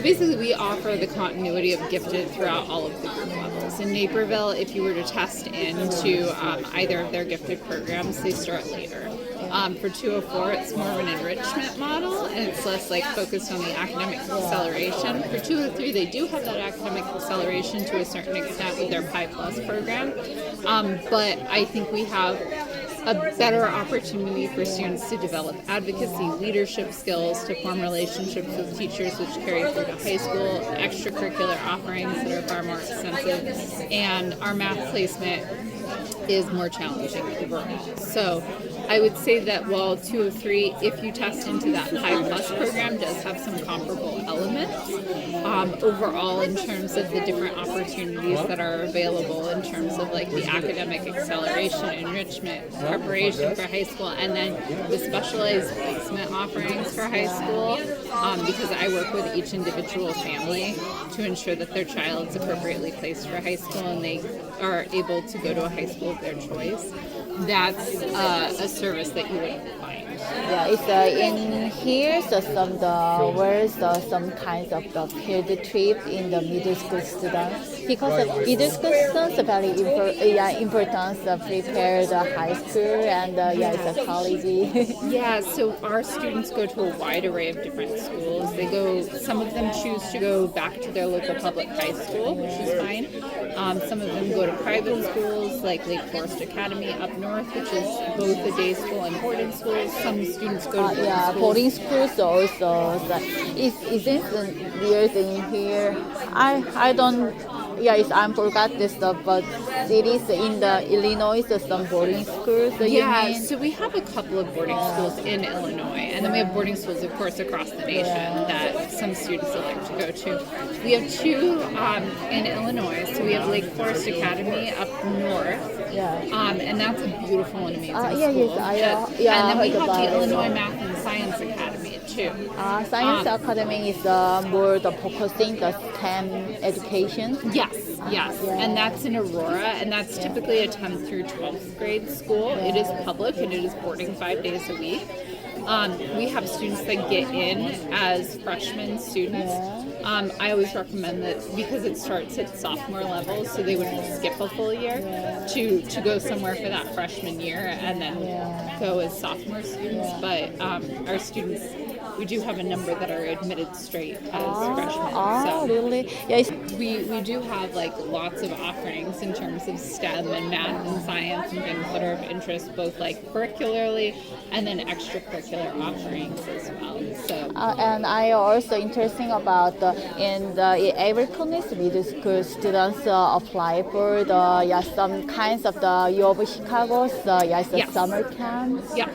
So basically, we offer the continuity of gifted throughout all of the group levels. In Naperville, if you were to test into either of their gifted programs, they start later. For 204, it's more of an enrichment model, and it's less like focused on the academic acceleration. For 203, they do have that academic acceleration to a certain extent with their Pi Plus program, but I think we have a better opportunity for students to develop advocacy, leadership skills, to form relationships with teachers, which carry through to high school, extracurricular offerings that are far more extensive, and our math placement is more challenging overall. So I would say that while 203, if you test into that Pi Plus program, does have some comparable elements, overall in terms of the different opportunities that are available in terms of like the academic acceleration, enrichment, preparation for high school, and then the specialized placement offerings for high school, because I work with each individual family to ensure that their child's appropriately placed for high school and they are able to go to a high school of their choice. That's a service that you wouldn't find. Yeah, it's in here. So some kinds of the field trip in the middle school students, because the middle school students are very important to prepare the high school and it's a college. Yeah, so our students go to a wide array of different schools. They go. Some of them choose to go back to their local public high school, which is fine. Some of them go to private schools like Lake Forest Academy up north, which is both a day school and boarding schools. Some students go to boarding schools also. Isn't the weird thing here? I don't. I forgot this stuff, but it is in the Illinois, some boarding schools. So we have a couple of boarding schools in Illinois, and then we have boarding schools, of course, across the nation that some students elect to go to. We have two in Illinois, so we have Lake Forest Academy up north, and that's a beautiful and amazing school. And then we have the Illinois Math and Science Academy too. Science Academy is more the focusing the STEM education. Yes, and that's in Aurora, and that's typically a 10th through 12th grade school. It is public, and it is boarding 5 days a week. We have students that get in as freshman students. I always recommend that because it starts at sophomore level, so they wouldn't skip a full year, to go somewhere for that freshman year and then go as sophomore students. But our students, we do have a number that are admitted straight as freshmen. Really? Yes. We do have like lots of offerings in terms of STEM and math and science and things that are of interest, both like curricularly and then extracurricular offerings as well. So and I also interesting about in the Avery Coonley Middle School students apply for the some kinds of the U of Chicago's summer camps. Yeah.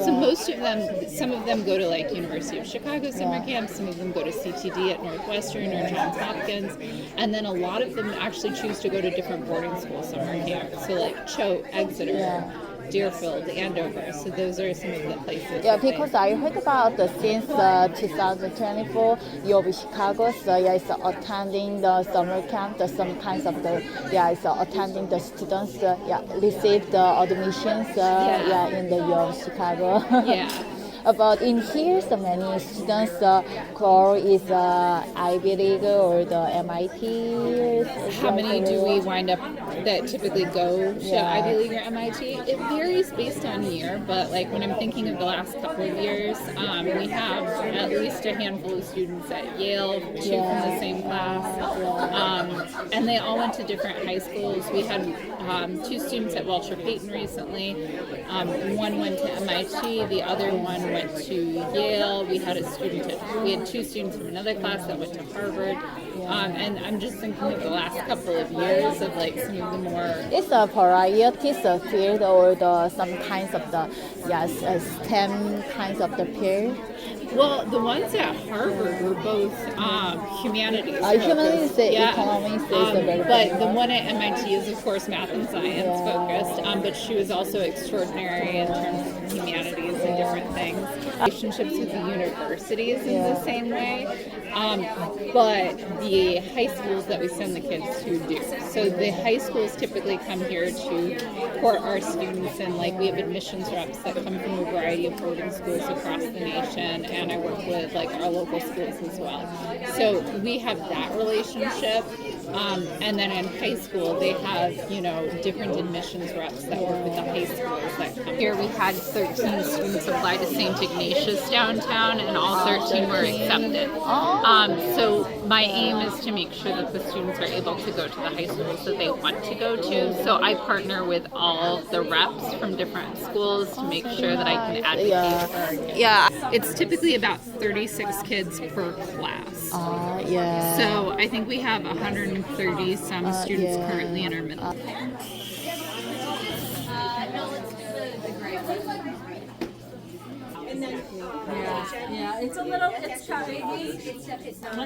So most of them, some of them go to like University of Chicago summer camps, some of them go to CTD at Northwestern or Johns Hopkins, and then a lot of them actually choose to go to different boarding school summer camps, so like Choate, Exeter, Deerfield, Andover. So those are some of the places. Because I heard about since 2024, U of Chicago is attending the summer camp. Some kinds of is attending the students receive the admissions in the U of Chicago. But in here, so many students core is Ivy League or the MIT. How many do we wind up that typically go to Ivy League or MIT? It varies based on year, but like when I'm thinking of the last couple of years, we have at least a handful of students at Yale, 2 from the same class, and they all went to different high schools. We had 2 students at Walter Payton recently. One went to MIT, the other one went to Yale. We had 2 students from another class that went to Harvard. And I'm just thinking of the last couple of years of like some of the more. It's a variety of field or some kinds of the STEM kinds of the field. Well, the ones at Harvard were both humanities. Humanities, economics, but the one at MIT is, of course, math and science focused. But she was also extraordinary in terms of humanities of different things. Relationships with the universities in the same way, but the high schools that we send the kids to do. So the high schools typically come here to court our students, and like we have admissions reps that come from a variety of boarding schools across the nation, and I work with like our local schools as well. So we have that relationship, and then in high school they have different admissions reps that work with the high schools that come here. We had 13 students apply to St. Ignatius downtown, and all 13 were accepted. So my aim is to make sure that the students are able to go to the high schools that they want to go to. So I partner with all the reps from different schools to make sure that I can advocate for our kids. Yeah. It's typically about 36 kids per class. Yeah. So I think we have 130 some students currently in our middle. Yeah, it's a little, it's chubby.